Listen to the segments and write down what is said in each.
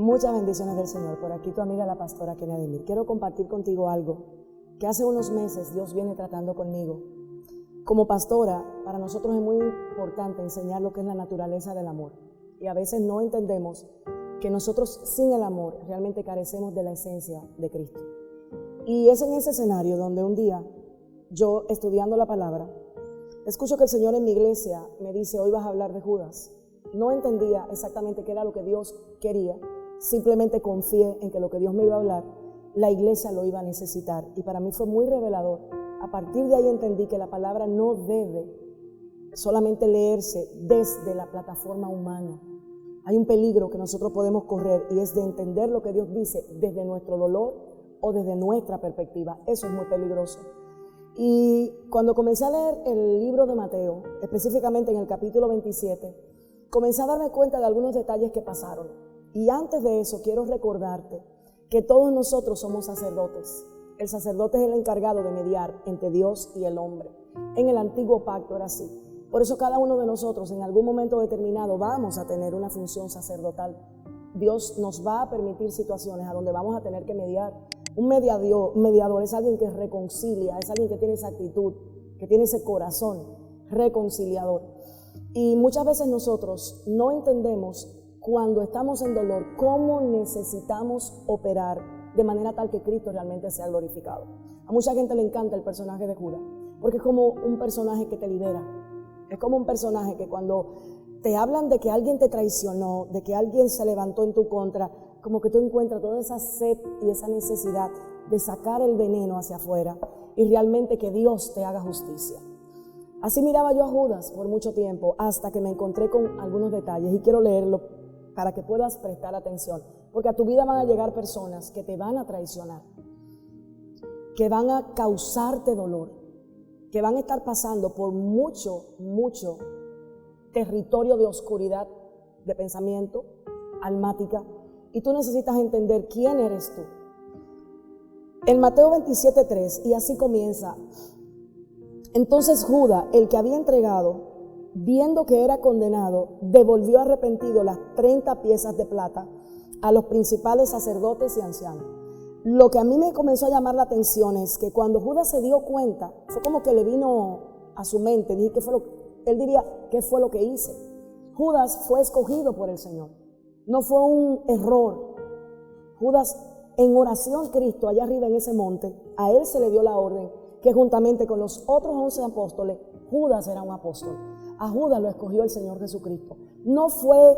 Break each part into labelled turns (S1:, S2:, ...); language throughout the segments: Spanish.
S1: Muchas bendiciones del Señor. Por aquí tu amiga la pastora Kenia Demir. Quiero compartir contigo algo que hace unos meses Dios viene tratando conmigo. Como pastora, para nosotros es muy importante enseñar lo que es la naturaleza del amor. Y a veces no entendemos que nosotros sin el amor realmente carecemos de la esencia de Cristo. Y es en ese escenario donde un día, yo estudiando la palabra, escucho que el Señor en mi iglesia me dice: hoy vas a hablar de Judas. No entendía exactamente qué era lo que Dios quería. Simplemente confié en que lo que Dios me iba a hablar, la iglesia lo iba a necesitar. Y para mí fue muy revelador. A partir de ahí entendí que la palabra no debe solamente leerse desde la plataforma humana. Hay un peligro que nosotros podemos correr y es de entender lo que Dios dice desde nuestro dolor o desde nuestra perspectiva. Eso es muy peligroso. Y cuando comencé a leer el libro de Mateo, específicamente en el capítulo 27, comencé a darme cuenta de algunos detalles que pasaron. Y antes de eso, quiero recordarte que todos nosotros somos sacerdotes. El sacerdote es el encargado de mediar entre Dios y el hombre. En el antiguo pacto era así. Por eso cada uno de nosotros en algún momento determinado vamos a tener una función sacerdotal. Dios nos va a permitir situaciones a donde vamos a tener que mediar. Un mediador es alguien que reconcilia, es alguien que tiene esa actitud, que tiene ese corazón reconciliador. Y muchas veces nosotros no entendemos cuando estamos en dolor cómo necesitamos operar de manera tal que Cristo realmente sea glorificado. A mucha gente le encanta el personaje de Judas, porque es como un personaje que te libera. Es como un personaje que cuando te hablan de que alguien te traicionó, de que alguien se levantó en tu contra, como que tú encuentras toda esa sed y esa necesidad de sacar el veneno hacia afuera y realmente que Dios te haga justicia. Así miraba yo a Judas por mucho tiempo hasta que me encontré con algunos detalles y quiero leerlo para que puedas prestar atención, porque a tu vida van a llegar personas que te van a traicionar, que van a causarte dolor, que van a estar pasando por mucho territorio de oscuridad, de pensamiento, almática, y tú necesitas entender quién eres tú. En Mateo 27:3, y así comienza: entonces Judas, el que había entregado, viendo que era condenado, devolvió arrepentido las 30 piezas de plata a los principales sacerdotes y ancianos. Lo que a mí me comenzó a llamar la atención es que cuando Judas se dio cuenta, fue como que le vino a su mente, él diría: ¿qué fue lo que hice? Judas fue escogido por el Señor, no fue un error. Judas, en oración, Cristo allá arriba en ese monte, a él se le dio la orden que juntamente con los otros 11 apóstoles, Judas era un apóstol. A Judas lo escogió el Señor Jesucristo. No fue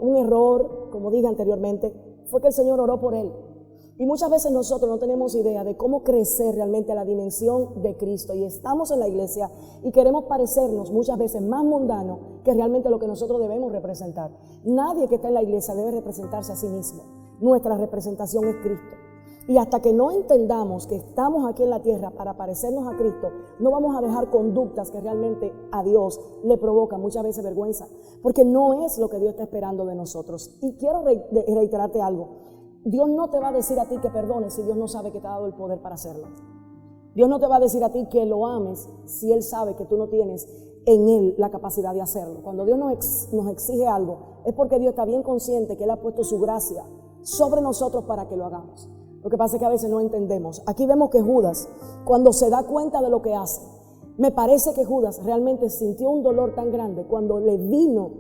S1: un error, como dije anteriormente, fue que el Señor oró por él. Y muchas veces nosotros no tenemos idea de cómo crecer realmente a la dimensión de Cristo. Y estamos en la iglesia y queremos parecernos muchas veces más mundanos que realmente lo que nosotros debemos representar. Nadie que está en la iglesia debe representarse a sí mismo. Nuestra representación es Cristo. Y hasta que no entendamos que estamos aquí en la tierra para parecernos a Cristo, no vamos a dejar conductas que realmente a Dios le provocan muchas veces vergüenza, porque no es lo que Dios está esperando de nosotros. Y quiero reiterarte algo: Dios no te va a decir a ti que perdones si Dios no sabe que te ha dado el poder para hacerlo. Dios no te va a decir a ti que lo ames si Él sabe que tú no tienes en Él la capacidad de hacerlo. Cuando Dios nos exige algo, es porque Dios está bien consciente que Él ha puesto su gracia sobre nosotros para que lo hagamos. Lo que pasa es que a veces no entendemos. Aquí vemos que Judas, cuando se da cuenta de lo que hace, me parece que Judas realmente sintió un dolor tan grande cuando le vino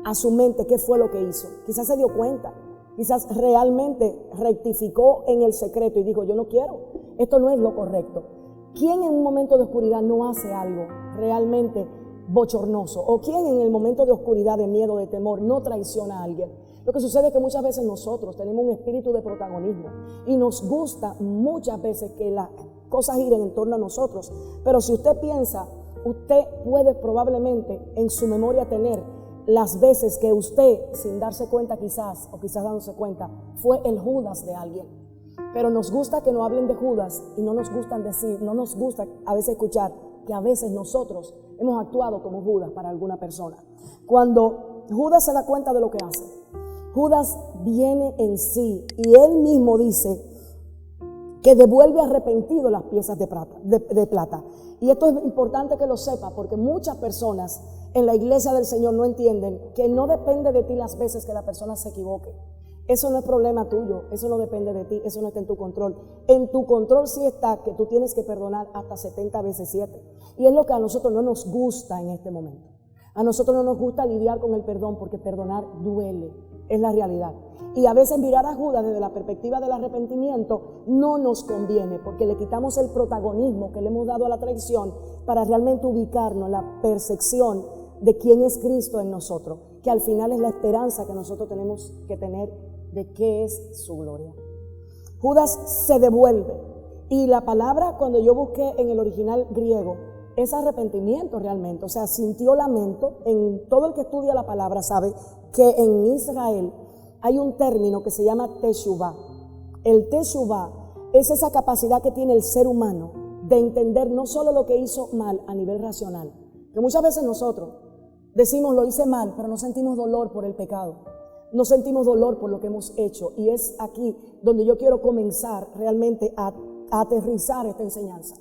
S1: a su mente qué fue lo que hizo. Quizás se dio cuenta, quizás realmente rectificó en el secreto y dijo: yo no quiero, esto no es lo correcto. ¿Quién en un momento de oscuridad no hace algo realmente bochornoso? ¿O quién en el momento de oscuridad, de miedo, de temor, no traiciona a alguien? Lo que sucede es que muchas veces nosotros tenemos un espíritu de protagonismo y nos gusta muchas veces que las cosas giren en torno a nosotros. Pero si usted piensa, usted puede probablemente en su memoria tener las veces que usted, sin darse cuenta quizás, o quizás dándose cuenta, fue el Judas de alguien. Pero nos gusta que no hablen de Judas y no nos gusta a veces escuchar que a veces nosotros hemos actuado como Judas para alguna persona. Cuando Judas se da cuenta de lo que hace, Judas viene en sí y él mismo dice que devuelve arrepentido las piezas de plata. Y esto es importante que lo sepa, porque muchas personas en la iglesia del Señor no entienden que no depende de ti las veces que la persona se equivoque. Eso no es problema tuyo, eso no depende de ti, eso no está en tu control. En tu control sí está que tú tienes que perdonar hasta 70 veces 7. Y es lo que a nosotros no nos gusta en este momento. A nosotros no nos gusta lidiar con el perdón porque perdonar duele, es la realidad. Y a veces mirar a Judas desde la perspectiva del arrepentimiento no nos conviene porque le quitamos el protagonismo que le hemos dado a la traición para realmente ubicarnos en la percepción de quién es Cristo en nosotros, que al final es la esperanza que nosotros tenemos que tener de qué es su gloria. Judas se devuelve y la palabra, cuando yo busqué en el original griego, es arrepentimiento realmente, o sea, sintió lamento. En todo el que estudia la palabra sabe que en Israel hay un término que se llama teshuvah. El teshuvah es esa capacidad que tiene el ser humano de entender no solo lo que hizo mal a nivel racional, que muchas veces nosotros decimos lo hice mal, pero no sentimos dolor por el pecado, no sentimos dolor por lo que hemos hecho, y es aquí donde yo quiero comenzar realmente a aterrizar esta enseñanza.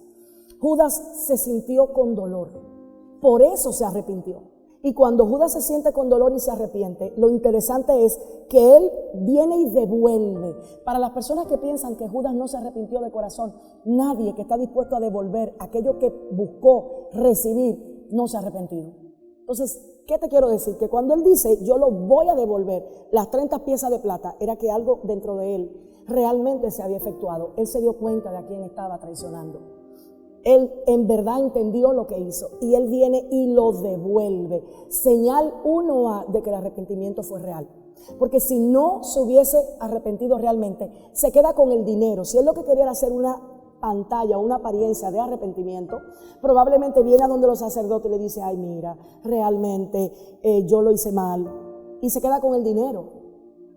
S1: Judas se sintió con dolor, por eso se arrepintió. Y cuando Judas se siente con dolor y se arrepiente, lo interesante es que él viene y devuelve. Para las personas que piensan que Judas no se arrepintió de corazón, nadie que está dispuesto a devolver aquello que buscó recibir no se ha arrepentido. Entonces, ¿qué te quiero decir? Que cuando él dice, yo lo voy a devolver, las 30 piezas de plata, era que algo dentro de él realmente se había efectuado. Él se dio cuenta de a quién estaba traicionando. Él en verdad entendió lo que hizo y él viene y lo devuelve. Señal 1A de que el arrepentimiento fue real. Porque si no se hubiese arrepentido realmente, se queda con el dinero. Si él lo que quería era hacer una pantalla, una apariencia de arrepentimiento, probablemente viene a donde los sacerdotes y le dice, ay mira, realmente yo lo hice mal. Y se queda con el dinero.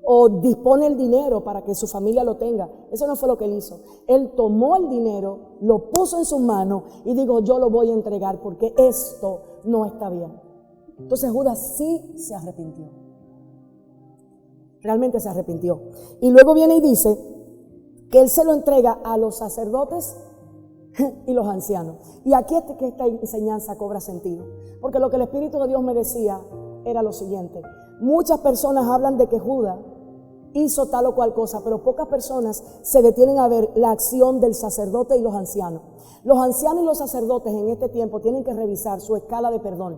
S1: O dispone el dinero para que su familia lo tenga. Eso no fue lo que él hizo. Él tomó el dinero, lo puso en sus manos y dijo, yo lo voy a entregar porque esto no está bien. Entonces Judas sí se arrepintió. Realmente se arrepintió. Y luego viene y dice que él se lo entrega a los sacerdotes y los ancianos. Y aquí es que esta enseñanza cobra sentido. Porque lo que el Espíritu de Dios me decía era lo siguiente. Muchas personas hablan de que Judas hizo tal o cual cosa, pero pocas personas se detienen a ver la acción del sacerdote y los ancianos. Los ancianos y los sacerdotes en este tiempo tienen que revisar su escala de perdón,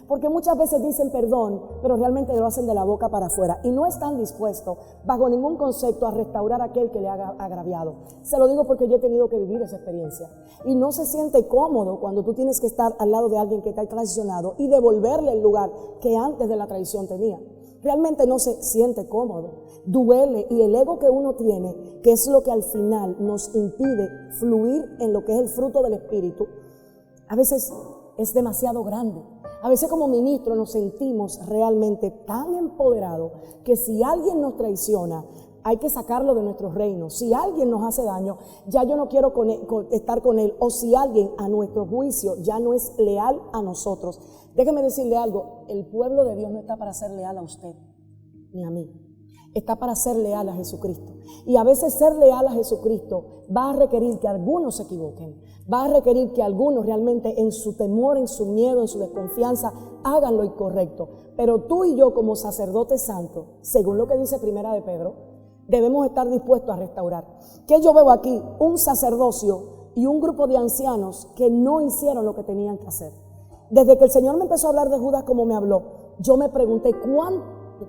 S1: porque muchas veces dicen perdón, pero realmente lo hacen de la boca para afuera y no están dispuestos bajo ningún concepto a restaurar a aquel que le ha agraviado. Se lo digo porque yo he tenido que vivir esa experiencia y no se siente cómodo cuando tú tienes que estar al lado de alguien que te ha traicionado y devolverle el lugar que antes de la traición tenía. Realmente no se siente cómodo, duele, y el ego que uno tiene, que es lo que al final nos impide fluir en lo que es el fruto del Espíritu, a veces es demasiado grande. A veces como ministros nos sentimos realmente tan empoderados que si alguien nos traiciona, hay que sacarlo de nuestro reino. Si alguien nos hace daño, ya yo no quiero estar con él. O si alguien a nuestro juicio ya no es leal a nosotros. Déjeme decirle algo, el pueblo de Dios no está para ser leal a usted ni a mí. Está para ser leal a Jesucristo. Y a veces ser leal a Jesucristo va a requerir que algunos se equivoquen. Va a requerir que algunos realmente en su temor, en su miedo, en su desconfianza, hagan lo incorrecto. Pero tú y yo como sacerdotes santos, según lo que dice Primera de Pedro, debemos estar dispuestos a restaurar. ¿Qué yo veo aquí? Un sacerdocio y un grupo de ancianos que no hicieron lo que tenían que hacer. Desde que el Señor me empezó a hablar de Judas como me habló, yo me pregunté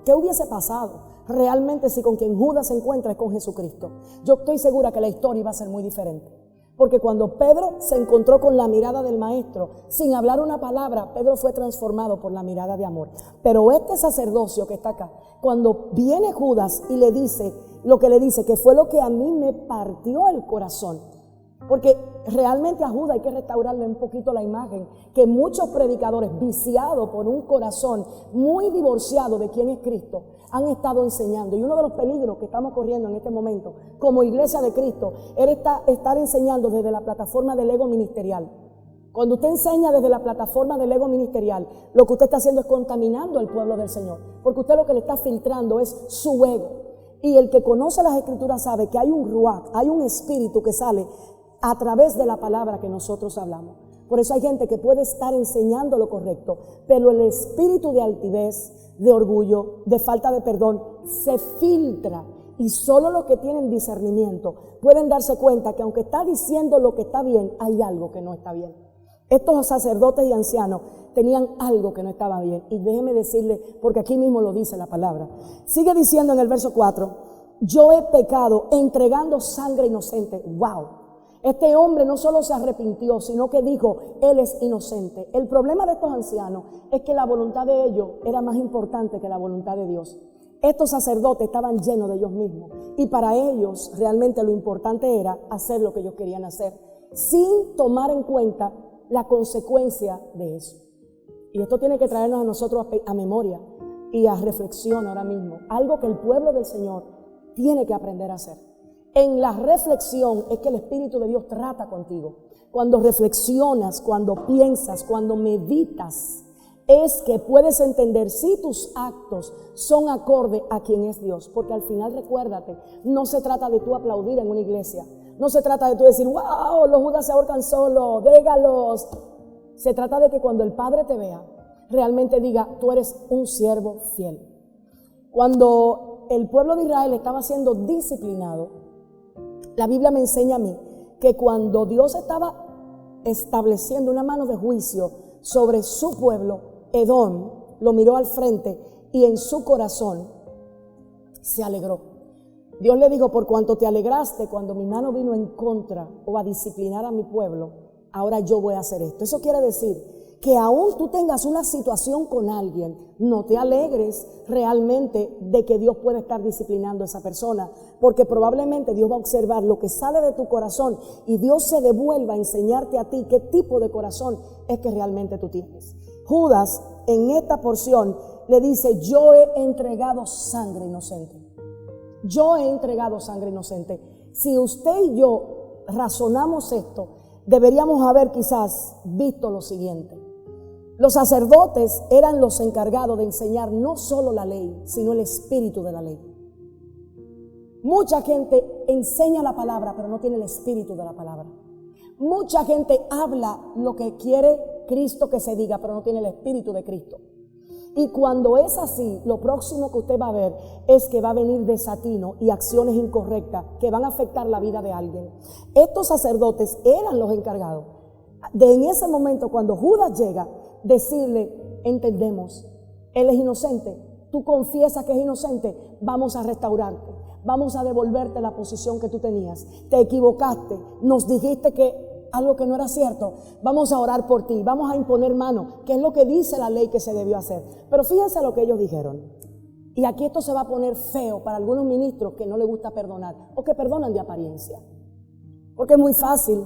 S1: ¿qué hubiese pasado realmente si con quien Judas se encuentra es con Jesucristo? Yo estoy segura que la historia iba a ser muy diferente. Porque cuando Pedro se encontró con la mirada del maestro, sin hablar una palabra, Pedro fue transformado por la mirada de amor. Pero este sacerdocio que está acá, cuando viene Judas y le dice lo que le dice, que fue lo que a mí me partió el corazón, porque realmente a Judas hay que restaurarle un poquito la imagen que muchos predicadores viciados por un corazón muy divorciado de quién es Cristo han estado enseñando. Y uno de los peligros que estamos corriendo en este momento como iglesia de Cristo es estar enseñando desde la plataforma del ego ministerial. Cuando usted enseña desde la plataforma del ego ministerial, lo que usted está haciendo es contaminando al pueblo del Señor, porque usted lo que le está filtrando es su ego. Y el que conoce las Escrituras sabe que hay un ruach, hay un espíritu que sale a través de la palabra que nosotros hablamos. Por eso hay gente que puede estar enseñando lo correcto, pero el espíritu de altivez, de orgullo, de falta de perdón, se filtra. Y solo los que tienen discernimiento pueden darse cuenta que aunque está diciendo lo que está bien, hay algo que no está bien. Estos sacerdotes y ancianos tenían algo que no estaba bien. Y déjeme decirle, porque aquí mismo lo dice la palabra. Sigue diciendo en el verso 4, yo he pecado entregando sangre inocente. ¡Wow! Este hombre no solo se arrepintió, sino que dijo, él es inocente. El problema de estos ancianos es que la voluntad de ellos era más importante que la voluntad de Dios. Estos sacerdotes estaban llenos de ellos mismos y para ellos realmente lo importante era hacer lo que ellos querían hacer, sin tomar en cuenta la consecuencia de eso. Y esto tiene que traernos a nosotros a memoria y a reflexión ahora mismo. Algo que el pueblo del Señor tiene que aprender a hacer. En la reflexión es que el Espíritu de Dios trata contigo. Cuando reflexionas, cuando piensas, cuando meditas, es que puedes entender si tus actos son acorde a quien es Dios. Porque al final, recuérdate, no se trata de tú aplaudir en una iglesia. No se trata de tú decir, wow, los judas se ahorcan solos, dégalos. Se trata de que cuando el Padre te vea, realmente diga, tú eres un siervo fiel. Cuando el pueblo de Israel estaba siendo disciplinado, la Biblia me enseña a mí que cuando Dios estaba estableciendo una mano de juicio sobre su pueblo, Edom lo miró al frente y en su corazón se alegró. Dios le dijo, por cuanto te alegraste cuando mi mano vino en contra o a disciplinar a mi pueblo, ahora yo voy a hacer esto. Eso quiere decir que aún tú tengas una situación con alguien, no te alegres realmente de que Dios puede estar disciplinando a esa persona, porque probablemente Dios va a observar lo que sale de tu corazón y Dios se devuelva a enseñarte a ti qué tipo de corazón es que realmente tú tienes. Judas en esta porción le dice, yo he entregado sangre inocente. Yo he entregado sangre inocente. Si usted y yo razonamos esto, deberíamos haber quizás visto lo siguiente. Los sacerdotes eran los encargados de enseñar no solo la ley, sino el espíritu de la ley. Mucha gente enseña la palabra, pero no tiene el espíritu de la palabra. Mucha gente habla lo que quiere Cristo que se diga, pero no tiene el espíritu de Cristo. Y cuando es así, lo próximo que usted va a ver es que va a venir desatino y acciones incorrectas que van a afectar la vida de alguien. Estos sacerdotes eran los encargados de en ese momento, cuando Judas llega, decirle, entendemos, él es inocente, tú confiesas que es inocente, vamos a restaurarte, vamos a devolverte la posición que tú tenías, te equivocaste, nos dijiste que algo que no era cierto, vamos a orar por ti, vamos a imponer mano, que es lo que dice la ley que se debió hacer. Pero fíjense lo que ellos dijeron, y aquí esto se va a poner feo para algunos ministros que no les gusta perdonar, o que perdonan de apariencia, porque es muy fácil,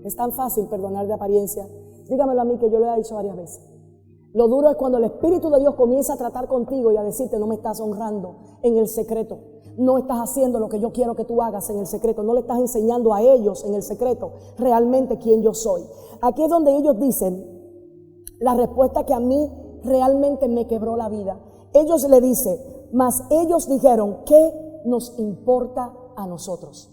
S1: es tan fácil perdonar de apariencia. Dígamelo a mí, que yo lo he dicho varias veces. Lo duro es cuando el Espíritu de Dios comienza a tratar contigo y a decirte, no me estás honrando en el secreto, no estás haciendo lo que yo quiero que tú hagas en el secreto, no le estás enseñando a ellos en el secreto realmente quién yo soy. Aquí es donde ellos dicen la respuesta que a mí realmente me quebró la vida. Ellos le dicen, mas ellos dijeron, ¿qué nos importa a nosotros?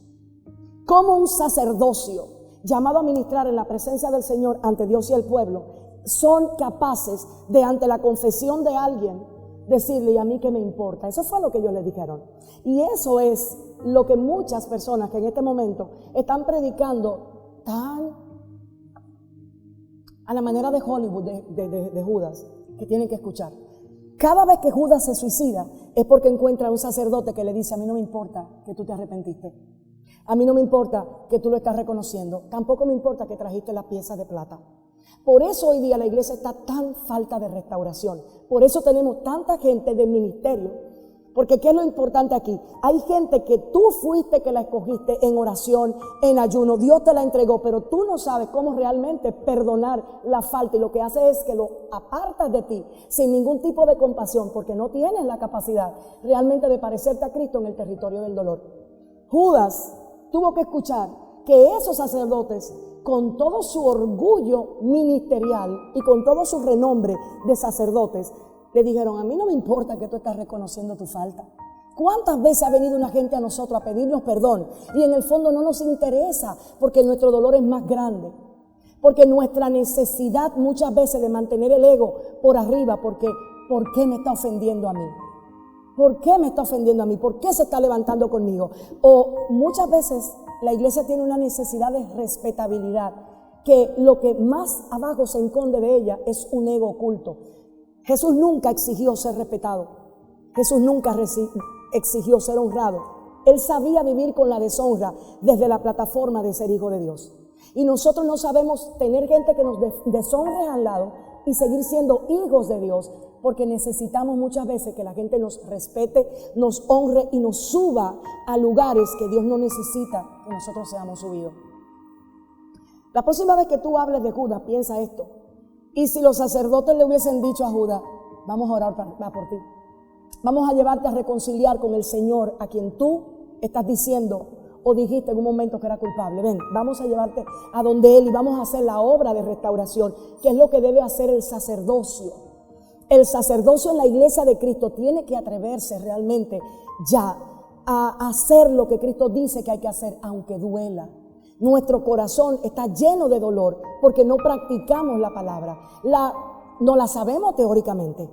S1: Como un sacerdocio llamado a ministrar en la presencia del Señor ante Dios y el pueblo, son capaces de, ante la confesión de alguien, decirle, ¿y a mí qué me importa? Eso fue lo que ellos le dijeron. Y eso es lo que muchas personas que en este momento están predicando tan a la manera de Hollywood, de Judas, que tienen que escuchar. Cada vez que Judas se suicida es porque encuentra a un sacerdote que le dice, a mí no me importa que tú te arrepentiste. A mí no me importa que tú lo estás reconociendo. Tampoco me importa que trajiste las piezas de plata. Por eso hoy día la iglesia está tan falta de restauración. Por eso tenemos tanta gente de ministerio. Porque ¿qué es lo importante aquí? Hay gente que tú fuiste que la escogiste en oración, en ayuno. Dios te la entregó, pero tú no sabes cómo realmente perdonar la falta. Y lo que hace es que lo apartas de ti sin ningún tipo de compasión, porque no tienes la capacidad realmente de parecerte a Cristo en el territorio del dolor. Judas tuvo que escuchar que esos sacerdotes, con todo su orgullo ministerial y con todo su renombre de sacerdotes, le dijeron, a mí no me importa que tú estás reconociendo tu falta. ¿Cuántas veces ha venido una gente a nosotros a pedirnos perdón? Y en el fondo no nos interesa porque nuestro dolor es más grande. Porque nuestra necesidad muchas veces de mantener el ego por arriba, porque ¿por qué me está ofendiendo a mí? ¿Por qué me está ofendiendo a mí? ¿Por qué se está levantando conmigo? O muchas veces la iglesia tiene una necesidad de respetabilidad, que lo que más abajo se esconde de ella es un ego oculto. Jesús nunca exigió ser respetado. Jesús nunca exigió ser honrado. Él sabía vivir con la deshonra desde la plataforma de ser hijo de Dios. Y nosotros no sabemos tener gente que nos deshonre al lado y seguir siendo hijos de Dios, porque necesitamos muchas veces que la gente nos respete, nos honre y nos suba a lugares que Dios no necesita que nosotros seamos subidos. La próxima vez que tú hables de Judas, piensa esto. Y si los sacerdotes le hubiesen dicho a Judas, vamos a orar por ti, vamos a llevarte a reconciliar con el Señor a quien tú estás diciendo o dijiste en un momento que era culpable, ven, vamos a llevarte a donde Él y vamos a hacer la obra de restauración, que es lo que debe hacer el sacerdocio. El sacerdocio en la iglesia de Cristo tiene que atreverse realmente ya a hacer lo que Cristo dice que hay que hacer, aunque duela. Nuestro corazón está lleno de dolor porque no practicamos la palabra, no la sabemos teóricamente,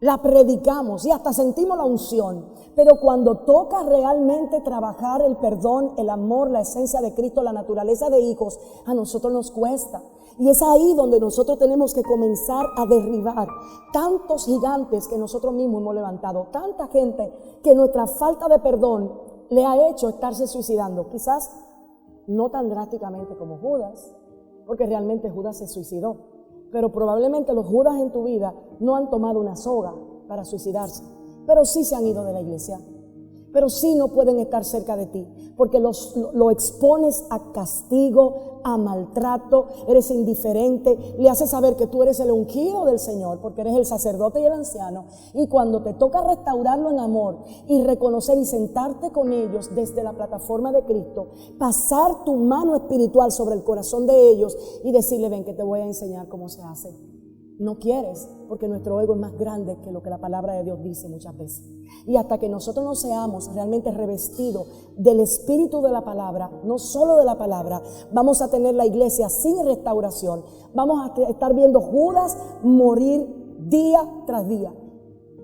S1: la predicamos y hasta sentimos la unción, pero cuando toca realmente trabajar el perdón, el amor, la esencia de Cristo, la naturaleza de hijos, a nosotros nos cuesta. Y es ahí donde nosotros tenemos que comenzar a derribar tantos gigantes que nosotros mismos hemos levantado, tanta gente que nuestra falta de perdón le ha hecho estarse suicidando. Quizás no tan drásticamente como Judas, porque realmente Judas se suicidó, pero probablemente los Judas en tu vida no han tomado una soga para suicidarse, pero sí se han ido de la iglesia, pero sí no pueden estar cerca de ti, porque lo expones a castigo, a maltrato, eres indiferente, le haces saber que tú eres el ungido del Señor, porque eres el sacerdote y el anciano, y cuando te toca restaurarlo en amor y reconocer y sentarte con ellos desde la plataforma de Cristo, pasar tu mano espiritual sobre el corazón de ellos y decirle, ven que te voy a enseñar cómo se hace. No quieres, porque nuestro ego es más grande que lo que la palabra de Dios dice muchas veces. Y hasta que nosotros no seamos realmente revestidos del espíritu de la palabra, no solo de la palabra, vamos a tener la iglesia sin restauración. Vamos a estar viendo Judas morir día tras día.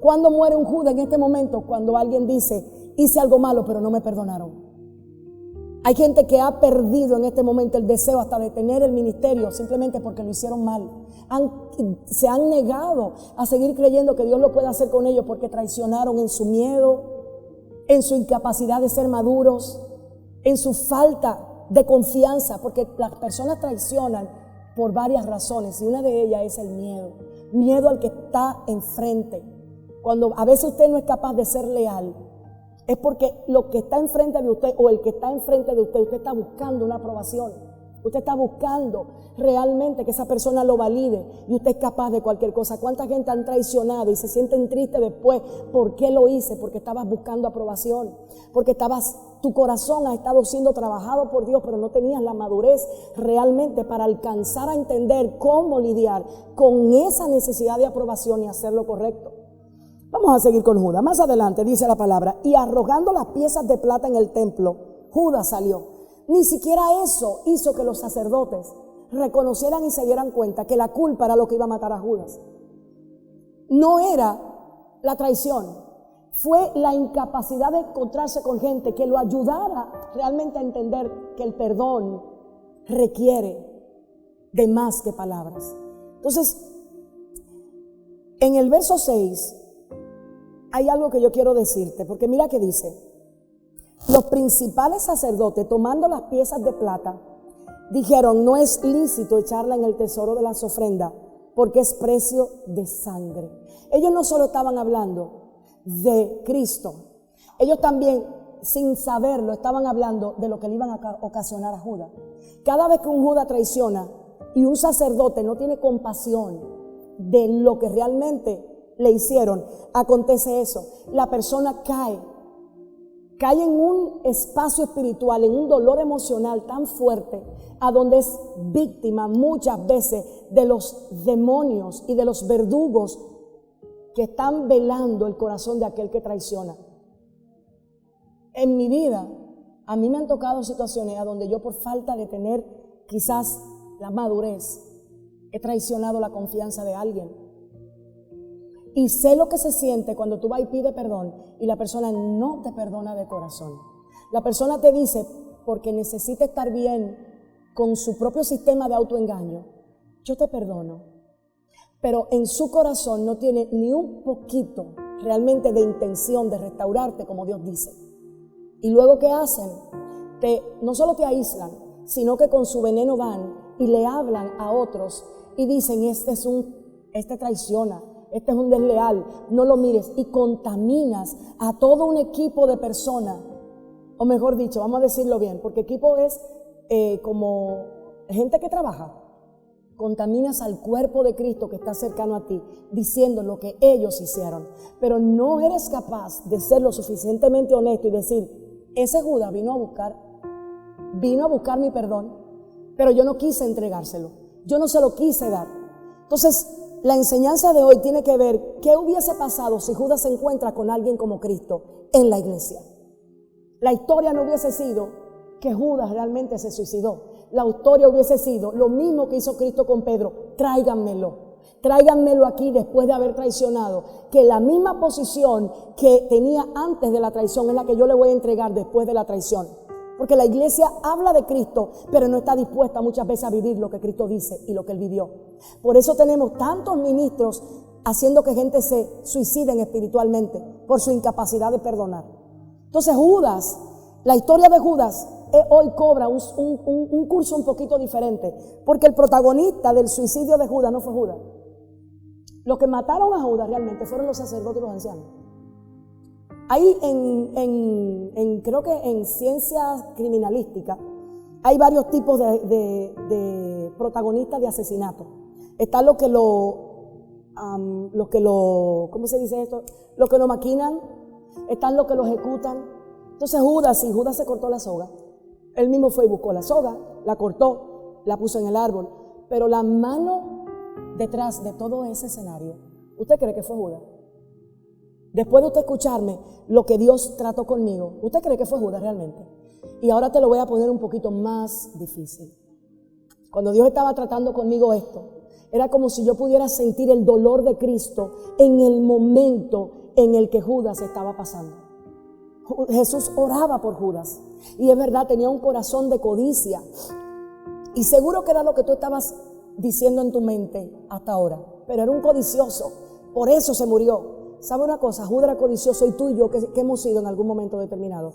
S1: ¿Cuándo muere un Judas en este momento? Cuando alguien dice, hice algo malo, pero no me perdonaron. Hay gente que ha perdido en este momento el deseo hasta de tener el ministerio simplemente porque lo hicieron mal. Se han negado a seguir creyendo que Dios lo puede hacer con ellos porque traicionaron en su miedo, en su incapacidad de ser maduros, en su falta de confianza, porque las personas traicionan por varias razones y una de ellas es el miedo. Miedo al que está enfrente. Cuando a veces usted no es capaz de ser leal, es porque lo que está enfrente de usted o el que está enfrente de usted está buscando una aprobación. Usted está buscando realmente que esa persona lo valide y usted es capaz de cualquier cosa. ¿Cuánta gente han traicionado y se sienten tristes después? ¿Por qué lo hice? Porque estabas buscando aprobación, porque tu corazón ha estado siendo trabajado por Dios, pero no tenías la madurez realmente para alcanzar a entender cómo lidiar con esa necesidad de aprobación y hacer lo correcto. Vamos a seguir con Judas. Más adelante dice la palabra, y arrojando las piezas de plata en el templo, Judas salió. Ni siquiera eso hizo que los sacerdotes reconocieran y se dieran cuenta que la culpa era lo que iba a matar a Judas. No era la traición, fue la incapacidad de encontrarse con gente que lo ayudara realmente a entender que el perdón requiere de más que palabras. Entonces, en el verso 6 hay algo que yo quiero decirte, porque mira que dice, los principales sacerdotes, tomando las piezas de plata, dijeron, no es lícito echarla en el tesoro de las ofrendas, porque es precio de sangre. Ellos no solo estaban hablando de Cristo, ellos también, sin saberlo, estaban hablando de lo que le iban a ocasionar a Judas. Cada vez que un Judas traiciona y un sacerdote no tiene compasión de lo que realmente le hicieron, acontece eso. La persona cae en un espacio espiritual, en un dolor emocional tan fuerte, a donde es víctima muchas veces de los demonios y de los verdugos que están velando el corazón de aquel que traiciona. En mi vida, a mí me han tocado situaciones a donde yo, por falta de tener quizás la madurez, he traicionado la confianza de alguien. Y sé lo que se siente cuando tú vas y pides perdón y la persona no te perdona de corazón. La persona te dice, porque necesita estar bien con su propio sistema de autoengaño, yo te perdono. Pero en su corazón no tiene ni un poquito realmente de intención de restaurarte como Dios dice. Y luego, ¿qué hacen? No solo te aíslan, sino que con su veneno van y le hablan a otros y dicen, este traiciona, este es un desleal, no lo mires, y contaminas a todo un equipo de personas, o mejor dicho, vamos a decirlo bien, porque equipo es como gente que trabaja. Contaminas al cuerpo de Cristo que está cercano a ti, diciendo lo que ellos hicieron, pero no eres capaz de ser lo suficientemente honesto y decir, ese Judas vino a buscar mi perdón, pero yo no quise entregárselo, yo no se lo quise dar. Entonces, la enseñanza de hoy tiene que ver qué hubiese pasado si Judas se encuentra con alguien como Cristo en la iglesia. La historia no hubiese sido que Judas realmente se suicidó. La historia hubiese sido lo mismo que hizo Cristo con Pedro. Tráiganmelo aquí después de haber traicionado, que la misma posición que tenía antes de la traición es la que yo le voy a entregar después de la traición. Porque la iglesia habla de Cristo, pero no está dispuesta muchas veces a vivir lo que Cristo dice y lo que Él vivió. Por eso tenemos tantos ministros haciendo que gente se suiciden espiritualmente por su incapacidad de perdonar. Entonces Judas, la historia de Judas hoy cobra un curso un poquito diferente, porque el protagonista del suicidio de Judas no fue Judas. Los que mataron a Judas realmente fueron los sacerdotes y los ancianos. Ahí creo que en ciencias criminalísticas hay varios tipos de protagonistas de asesinato. Están los que ¿cómo se dice esto? Los que lo maquinan, están los que lo ejecutan. Entonces Judas se cortó la soga. Él mismo fue y buscó la soga, la cortó, la puso en el árbol. Pero la mano detrás de todo ese escenario, ¿usted cree que fue Judas? Después de usted escucharme lo que Dios trató conmigo, ¿usted cree que fue Judas realmente? Y ahora te lo voy a poner un poquito más difícil. Cuando Dios estaba tratando conmigo esto, era como si yo pudiera sentir el dolor de Cristo en el momento en el que Judas estaba pasando. Jesús oraba por Judas y es verdad, tenía un corazón de codicia y seguro que era lo que tú estabas diciendo en tu mente hasta ahora, pero era un codicioso, por eso se murió. ¿Sabe una cosa? Judas era codicioso y tú y yo que hemos sido en algún momento determinado.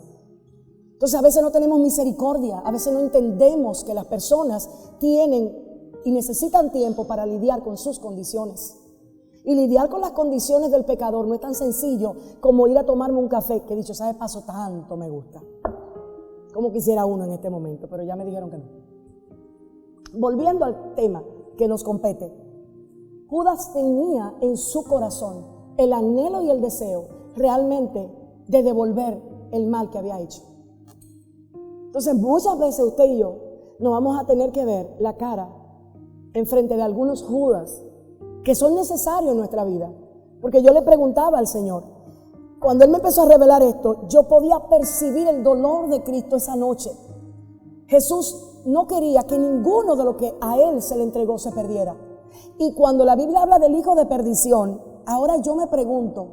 S1: Entonces a veces no tenemos misericordia, a veces no entendemos que las personas tienen y necesitan tiempo para lidiar con sus condiciones. Y lidiar con las condiciones del pecador no es tan sencillo como ir a tomarme un café, que dicho sea de paso, tanto me gusta. Como quisiera uno en este momento, pero ya me dijeron que no. Volviendo al tema que nos compete, Judas tenía en su corazón el anhelo y el deseo realmente de devolver el mal que había hecho. Entonces muchas veces usted y yo nos vamos a tener que ver la cara en frente de algunos Judas que son necesarios en nuestra vida. Porque yo le preguntaba al Señor, cuando Él me empezó a revelar esto, yo podía percibir el dolor de Cristo esa noche. Jesús no quería que ninguno de lo que a Él se le entregó se perdiera. Y cuando la Biblia habla del hijo de perdición, ahora yo me pregunto,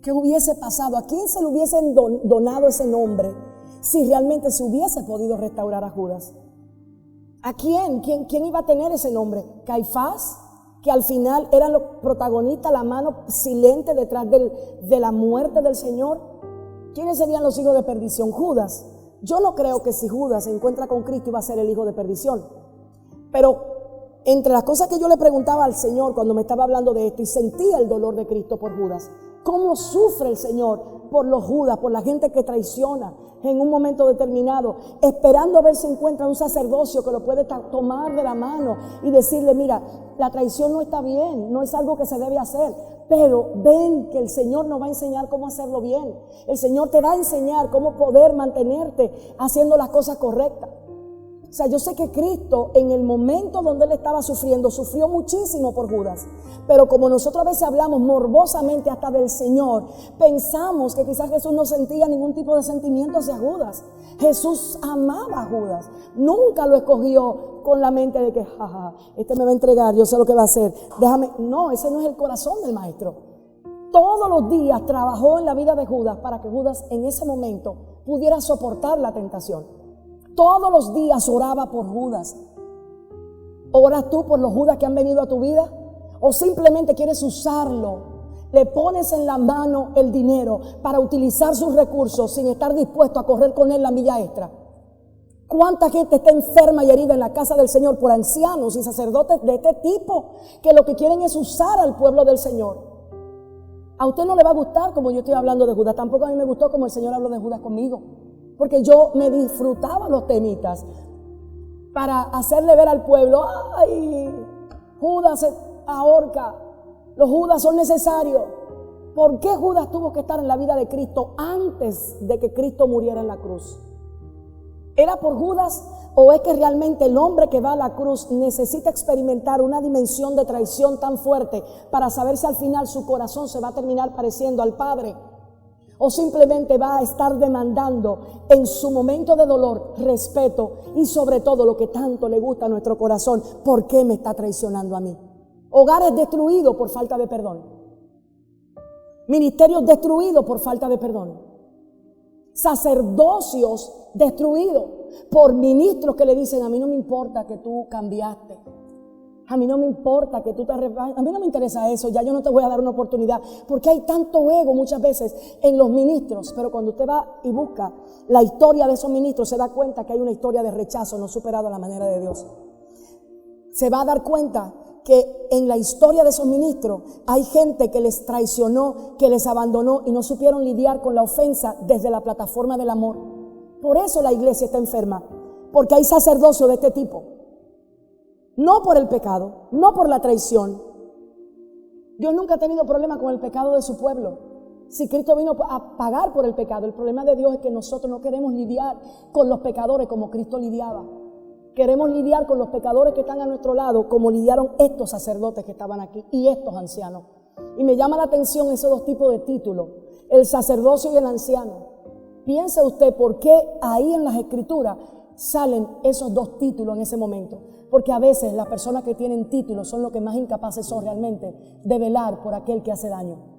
S1: ¿qué hubiese pasado? ¿A quién se le hubiesen donado ese nombre si realmente se hubiese podido restaurar a Judas? ¿A quién? ¿Quién iba a tener ese nombre? ¿Caifás? Que al final eran los protagonistas, la mano silente detrás de la muerte del Señor. ¿Quiénes serían los hijos de perdición? Judas. Yo no creo que si Judas se encuentra con Cristo iba a ser el hijo de perdición. Pero entre las cosas que yo le preguntaba al Señor cuando me estaba hablando de esto y sentía el dolor de Cristo por Judas, ¿cómo sufre el Señor por los Judas, por la gente que traiciona en un momento determinado, esperando a ver si encuentra un sacerdocio que lo puede tomar de la mano y decirle, mira, la traición no está bien, no es algo que se debe hacer, pero ven que el Señor nos va a enseñar cómo hacerlo bien. El Señor te va a enseñar cómo poder mantenerte haciendo las cosas correctas. O sea, yo sé que Cristo en el momento donde Él estaba sufriendo, sufrió muchísimo por Judas. Pero como nosotros a veces hablamos morbosamente hasta del Señor, pensamos que quizás Jesús no sentía ningún tipo de sentimiento hacia Judas. Jesús amaba a Judas, nunca lo escogió con la mente de que, jaja, este me va a entregar, yo sé lo que va a hacer, déjame. No, ese no es el corazón del maestro. Todos los días trabajó en la vida de Judas para que Judas en ese momento pudiera soportar la tentación. Todos los días oraba por Judas. ¿Oras tú por los Judas que han venido a tu vida? ¿O simplemente quieres usarlo? Le pones en la mano el dinero para utilizar sus recursos sin estar dispuesto a correr con él la milla extra. ¿Cuánta gente está enferma y herida en la casa del Señor por ancianos y sacerdotes de este tipo que lo que quieren es usar al pueblo del Señor? A usted no le va a gustar como yo estoy hablando de Judas, tampoco a mí me gustó como el Señor habló de Judas conmigo, porque yo me disfrutaba los temitas para hacerle ver al pueblo, ay, Judas se ahorca, los Judas son necesarios. ¿Por qué Judas tuvo que estar en la vida de Cristo antes de que Cristo muriera en la cruz? ¿Era por Judas o es que realmente el hombre que va a la cruz necesita experimentar una dimensión de traición tan fuerte para saber si al final su corazón se va a terminar pareciendo al Padre? ¿O simplemente va a estar demandando en su momento de dolor respeto y sobre todo lo que tanto le gusta a nuestro corazón? ¿Por qué me está traicionando a mí? Hogares destruidos por falta de perdón. Ministerios destruidos por falta de perdón. Sacerdocios destruidos por ministros que le dicen, a mí no me importa que tú cambiaste. A mí no me importa que tú te arrepientas. A mí no me interesa eso, ya yo no te voy a dar una oportunidad. Porque hay tanto ego muchas veces en los ministros. Pero cuando usted va y busca la historia de esos ministros, se da cuenta que hay una historia de rechazo no superado a la manera de Dios. Se va a dar cuenta que en la historia de esos ministros hay gente que les traicionó, que les abandonó y no supieron lidiar con la ofensa desde la plataforma del amor. Por eso la iglesia está enferma, porque hay sacerdocio de este tipo. No por el pecado, no por la traición. Dios nunca ha tenido problema con el pecado de su pueblo. Si Cristo vino a pagar por el pecado, el problema de Dios es que nosotros no queremos lidiar con los pecadores como Cristo lidiaba. Queremos lidiar con los pecadores que están a nuestro lado como lidiaron estos sacerdotes que estaban aquí y estos ancianos. Y me llama la atención esos dos tipos de títulos, el sacerdocio y el anciano. Piense usted por qué ahí en las Escrituras salen esos dos títulos en ese momento. Porque a veces las personas que tienen títulos son los que más incapaces son realmente de velar por aquel que hace daño.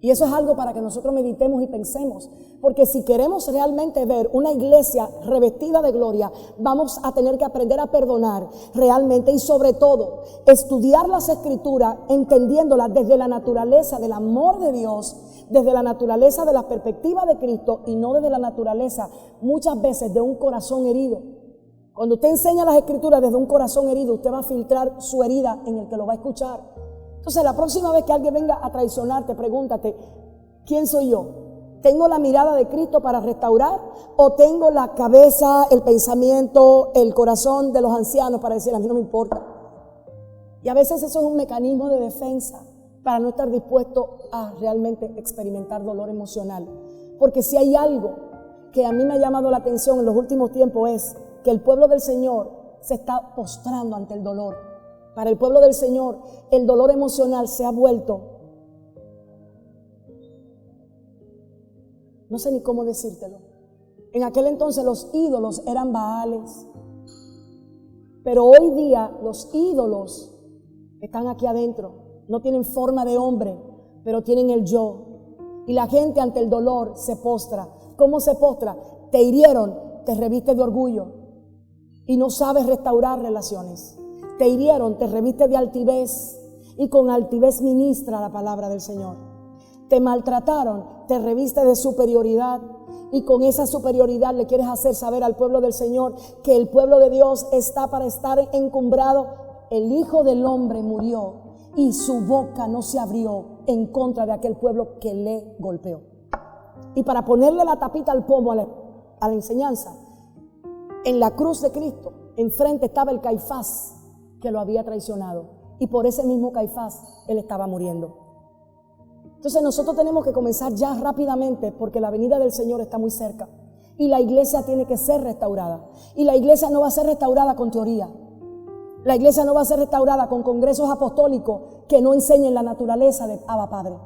S1: Y eso es algo para que nosotros meditemos y pensemos, porque si queremos realmente ver una iglesia revestida de gloria, vamos a tener que aprender a perdonar realmente y sobre todo estudiar las Escrituras entendiéndolas desde la naturaleza del amor de Dios, desde la naturaleza de la perspectiva de Cristo y no desde la naturaleza muchas veces de un corazón herido. Cuando usted enseña las Escrituras desde un corazón herido, usted va a filtrar su herida en el que lo va a escuchar. Entonces, la próxima vez que alguien venga a traicionarte, pregúntate, ¿quién soy yo? ¿Tengo la mirada de Cristo para restaurar? ¿O tengo la cabeza, el pensamiento, el corazón de los ancianos para decir, a mí no me importa? Y a veces eso es un mecanismo de defensa para no estar dispuesto a realmente experimentar dolor emocional. Porque si hay algo que a mí me ha llamado la atención en los últimos tiempos es que el pueblo del Señor se está postrando ante el dolor. Para el pueblo del Señor, el dolor emocional se ha vuelto, no sé ni cómo decírtelo. En aquel entonces los ídolos eran Baales, pero hoy día los ídolos están aquí adentro. No tienen forma de hombre, pero tienen el yo. Y la gente ante el dolor se postra. ¿Cómo se postra? Te hirieron, te reviste de orgullo y no sabes restaurar relaciones. Te hirieron, te reviste de altivez y con altivez ministra la palabra del Señor. Te maltrataron, te reviste de superioridad y con esa superioridad le quieres hacer saber al pueblo del Señor que el pueblo de Dios está para estar encumbrado. El Hijo del Hombre murió y su boca no se abrió en contra de aquel pueblo que le golpeó. Y para ponerle la tapita al pomo a la enseñanza, en la cruz de Cristo, enfrente estaba el Caifás que lo había traicionado. Y por ese mismo Caifás, él estaba muriendo. Entonces nosotros tenemos que comenzar ya rápidamente porque la venida del Señor está muy cerca. Y la iglesia tiene que ser restaurada. Y la iglesia no va a ser restaurada con teoría. La iglesia no va a ser restaurada con congresos apostólicos que no enseñen la naturaleza de Abba Padre.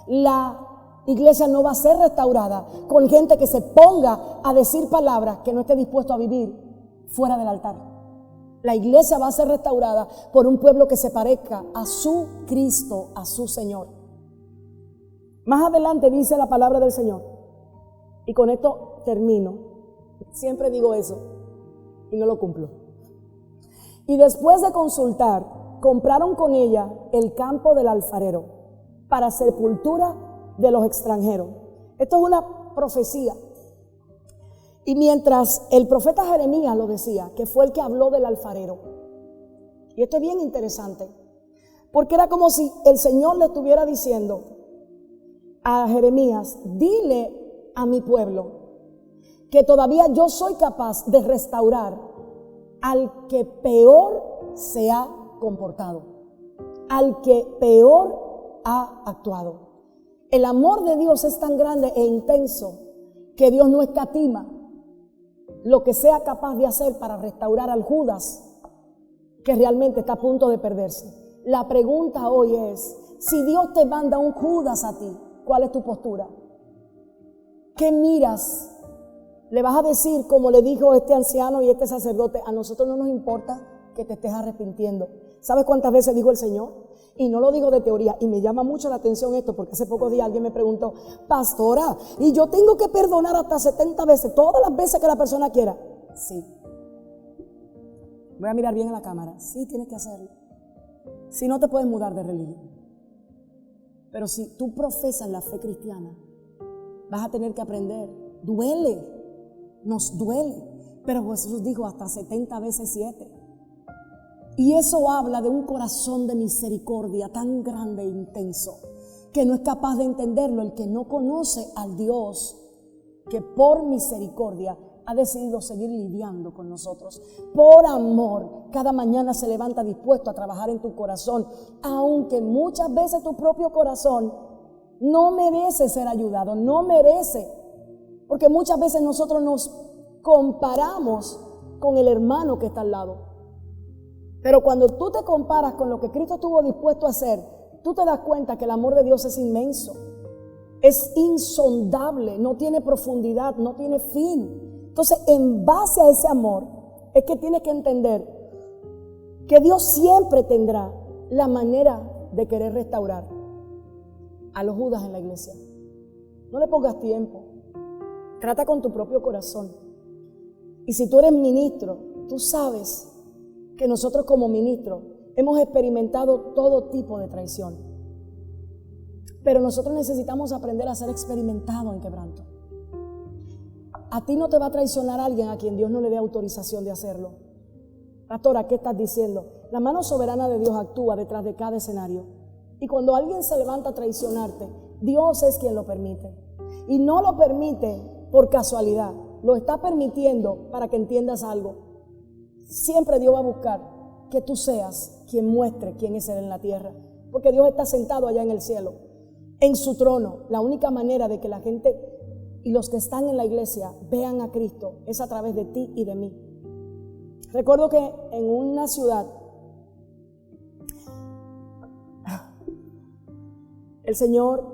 S1: La iglesia no va a ser restaurada con gente que se ponga a decir palabras que no esté dispuesto a vivir fuera del altar. La iglesia va a ser restaurada por un pueblo que se parezca a su Cristo, a su Señor. Más adelante dice la palabra del Señor, y con esto termino. Siempre digo eso y no lo cumplo. Y después de consultar, compraron con ella el campo del alfarero para sepultura de los extranjeros. Esto es una profecía. Y mientras el profeta Jeremías lo decía, que fue el que habló del alfarero, y esto es bien interesante, porque era como si el Señor le estuviera diciendo a Jeremías, dile a mi pueblo que todavía yo soy capaz de restaurar al que peor se ha comportado, al que peor ha actuado. El amor de Dios es tan grande e intenso que Dios no escatima lo que sea capaz de hacer para restaurar al Judas que realmente está a punto de perderse. La pregunta hoy es, si Dios te manda un Judas a ti, ¿cuál es tu postura? ¿Qué miras? ¿Le vas a decir, como le dijo este anciano y este sacerdote, a nosotros no nos importa que te estés arrepintiendo? ¿Sabes cuántas veces dijo el Señor? Y no lo digo de teoría, y me llama mucho la atención esto, porque hace pocos días alguien me preguntó, pastora, ¿y yo tengo que perdonar hasta 70 veces, todas las veces que la persona quiera? Sí. Voy a mirar bien a la cámara. Sí, tienes que hacerlo. Si no, te puedes mudar de religión. Pero si tú profesas la fe cristiana, vas a tener que aprender. Duele, nos duele. Pero Jesús dijo hasta 70 veces 7. Y eso habla de un corazón de misericordia tan grande e intenso que no es capaz de entenderlo el que no conoce al Dios que por misericordia ha decidido seguir lidiando con nosotros. Por amor, cada mañana se levanta dispuesto a trabajar en tu corazón, aunque muchas veces tu propio corazón no merece ser ayudado, no merece, porque muchas veces nosotros nos comparamos con el hermano que está al lado. Pero cuando tú te comparas con lo que Cristo estuvo dispuesto a hacer, tú te das cuenta que el amor de Dios es inmenso, es insondable, no tiene profundidad, no tiene fin. Entonces, en base a ese amor, es que tienes que entender que Dios siempre tendrá la manera de querer restaurar a los Judas en la iglesia. No le pongas tiempo, trata con tu propio corazón. Y si tú eres ministro, tú sabes que nosotros como ministros hemos experimentado todo tipo de traición. Pero nosotros necesitamos aprender a ser experimentados en quebranto. A ti no te va a traicionar alguien a quien Dios no le dé autorización de hacerlo. Pastora, ¿qué estás diciendo? La mano soberana de Dios actúa detrás de cada escenario. Y cuando alguien se levanta a traicionarte, Dios es quien lo permite. Y no lo permite por casualidad. Lo está permitiendo para que entiendas algo. Siempre Dios va a buscar que tú seas quien muestre quién es Él en la tierra. Porque Dios está sentado allá en el cielo, en su trono. La única manera de que la gente y los que están en la iglesia vean a Cristo es a través de ti y de mí. Recuerdo que en una ciudad, el Señor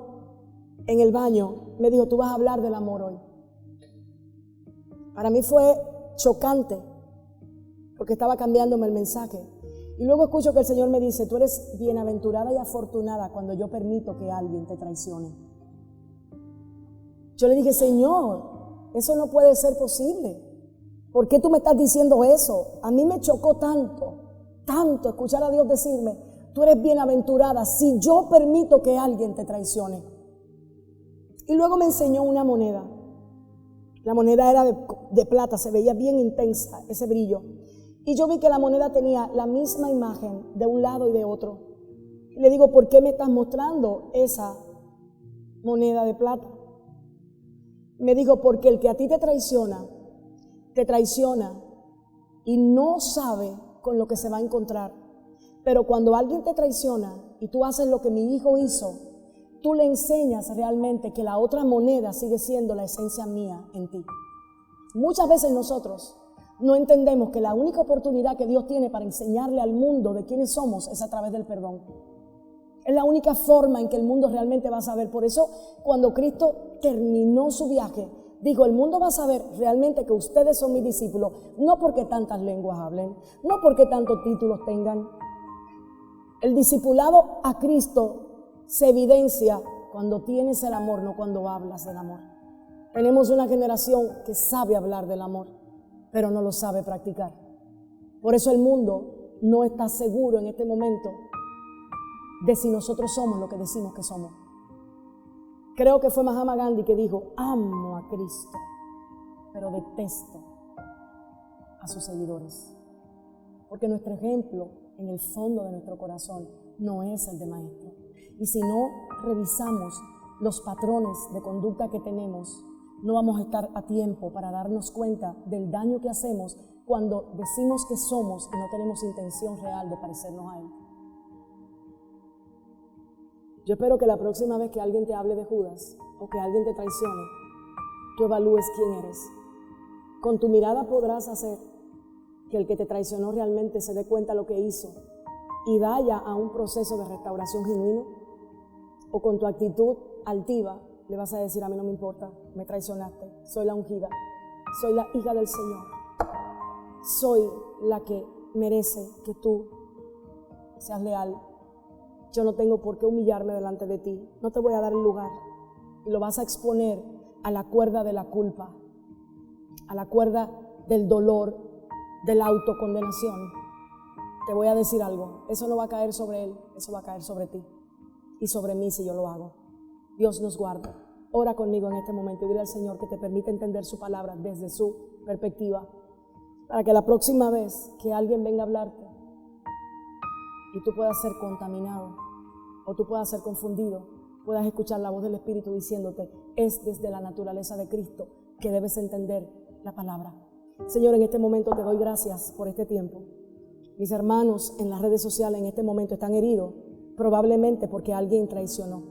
S1: en el baño me dijo, tú vas a hablar del amor hoy. Para mí fue chocante, porque estaba cambiándome el mensaje. Y luego escucho que el Señor me dice, tú eres bienaventurada y afortunada cuando yo permito que alguien te traicione. Yo le dije, Señor, eso no puede ser posible. ¿Por qué tú me estás diciendo eso? A mí me chocó tanto escuchar a Dios decirme, tú eres bienaventurada si yo permito que alguien te traicione. Y luego me enseñó una moneda. La moneda era de plata, se veía bien intensa ese brillo. Y yo vi que la moneda tenía la misma imagen de un lado y de otro. Y le digo, ¿por qué me estás mostrando esa moneda de plata? Me dijo, porque el que a ti te traiciona y no sabe con lo que se va a encontrar. Pero cuando alguien te traiciona y tú haces lo que mi hijo hizo, tú le enseñas realmente que la otra moneda sigue siendo la esencia mía en ti. Muchas veces nosotros no entendemos que la única oportunidad que Dios tiene para enseñarle al mundo de quiénes somos es a través del perdón. Es la única forma en que el mundo realmente va a saber. Por eso, cuando Cristo terminó su viaje, dijo, el mundo va a saber realmente que ustedes son mis discípulos, no porque tantas lenguas hablen, no porque tantos títulos tengan. El discipulado a Cristo se evidencia cuando tienes el amor, no cuando hablas del amor. Tenemos una generación que sabe hablar del amor, pero no lo sabe practicar. Por eso el mundo no está seguro en este momento de si nosotros somos lo que decimos que somos. Creo que fue Mahatma Gandhi que dijo, amo a Cristo, pero detesto a sus seguidores. Porque nuestro ejemplo en el fondo de nuestro corazón no es el de maestro. Y si no revisamos los patrones de conducta que tenemos, no vamos a estar a tiempo para darnos cuenta del daño que hacemos cuando decimos que somos y no tenemos intención real de parecernos a Él. Yo espero que la próxima vez que alguien te hable de Judas o que alguien te traicione, tú evalúes quién eres. Con tu mirada podrás hacer que el que te traicionó realmente se dé cuenta de lo que hizo y vaya a un proceso de restauración genuino, o con tu actitud altiva le vas a decir, a mí no me importa, me traicionaste, soy la ungida, soy la hija del Señor, soy la que merece que tú seas leal. Yo no tengo por qué humillarme delante de ti, no te voy a dar el lugar. Y lo vas a exponer a la cuerda de la culpa, a la cuerda del dolor, de la autocondenación. Te voy a decir algo, eso no va a caer sobre él, eso va a caer sobre ti y sobre mí si yo lo hago. Dios nos guarda. Ora conmigo en este momento y dile al Señor que te permita entender su palabra desde su perspectiva, para que la próxima vez que alguien venga a hablarte y tú puedas ser contaminado o tú puedas ser confundido, puedas escuchar la voz del Espíritu diciéndote, es desde la naturaleza de Cristo que debes entender la palabra. Señor, en este momento te doy gracias por este tiempo. Mis hermanos en las redes sociales en este momento están heridos, probablemente porque alguien traicionó.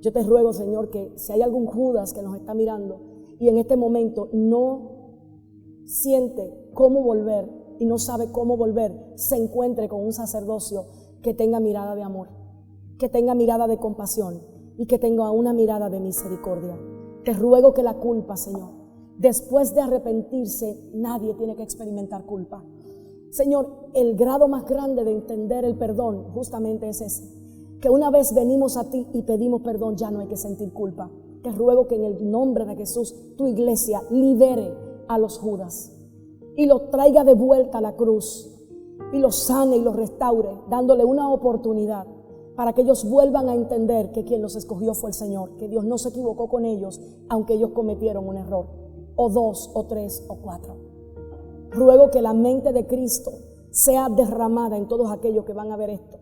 S1: Yo te ruego, Señor, que si hay algún Judas que nos está mirando y en este momento no siente cómo volver y no sabe cómo volver, se encuentre con un sacerdocio que tenga mirada de amor, que tenga mirada de compasión y que tenga una mirada de misericordia. Te ruego que la culpa, Señor, después de arrepentirse, nadie tiene que experimentar culpa. Señor, el grado más grande de entender el perdón justamente es ese, que una vez venimos a ti y pedimos perdón, ya no hay que sentir culpa. Te ruego que en el nombre de Jesús, tu iglesia libere a los Judas y los traiga de vuelta a la cruz y los sane y los restaure, dándole una oportunidad para que ellos vuelvan a entender que quien los escogió fue el Señor, que Dios no se equivocó con ellos, aunque ellos cometieron un error, o 2, o 3, o 4. Ruego que la mente de Cristo sea derramada en todos aquellos que van a ver esto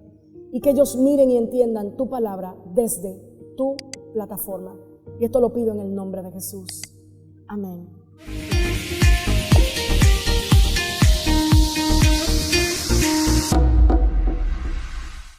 S1: y que ellos miren y entiendan tu palabra desde tu plataforma. Y esto lo pido en el nombre de Jesús. Amén.